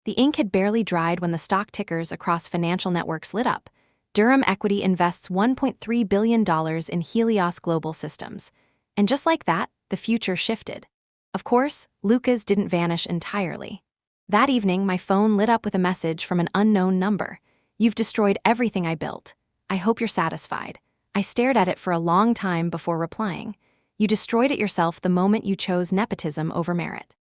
The ink had barely dried when the stock tickers across financial networks lit up. Durham Equity invests $1.3 billion in Helios Global Systems. And just like that, the future shifted. Of course, Lucas didn't vanish entirely. That evening, my phone lit up with a message from an unknown number. "You've destroyed everything I built. I hope you're satisfied." I stared at it for a long time before replying. "You destroyed it yourself the moment you chose nepotism over merit.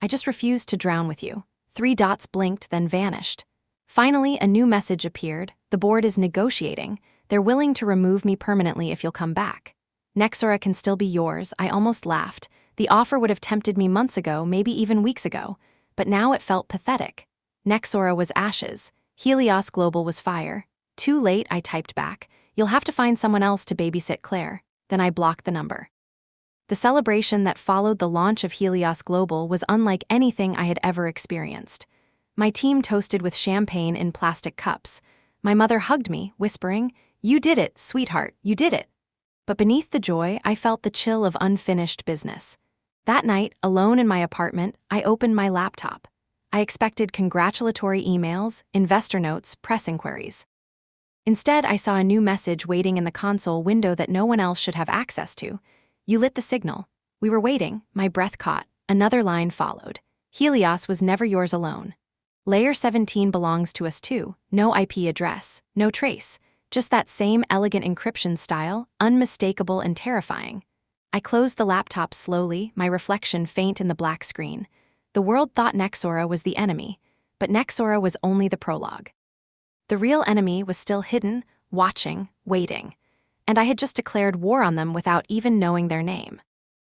I just refused to drown with you." 3 dots blinked, then vanished. Finally, a new message appeared. "The board is negotiating. They're willing to remove me permanently if you'll come back. Nexora can still be yours." I almost laughed. The offer would have tempted me months ago, maybe even weeks ago. But now it felt pathetic. Nexora was ashes. Helios Global was fire. "Too late," I typed back. "You'll have to find someone else to babysit Claire." Then I blocked the number. The celebration that followed the launch of Helios Global was unlike anything I had ever experienced. My team toasted with champagne in plastic cups. My mother hugged me, whispering, "You did it, sweetheart, you did it." But beneath the joy, I felt the chill of unfinished business. That night, alone in my apartment, I opened my laptop. I expected congratulatory emails, investor notes, press inquiries. Instead, I saw a new message waiting in the console window that no one else should have access to. "You lit the signal." We were waiting, my breath caught. Another line followed. "Helios was never yours alone. Layer 17 belongs to us too. No IP address, no trace. Just that same elegant encryption style, unmistakable and terrifying." I closed the laptop slowly, my reflection faint in the black screen. The world thought Nexora was the enemy, but Nexora was only the prologue. The real enemy was still hidden, watching, waiting. And I had just declared war on them without even knowing their name.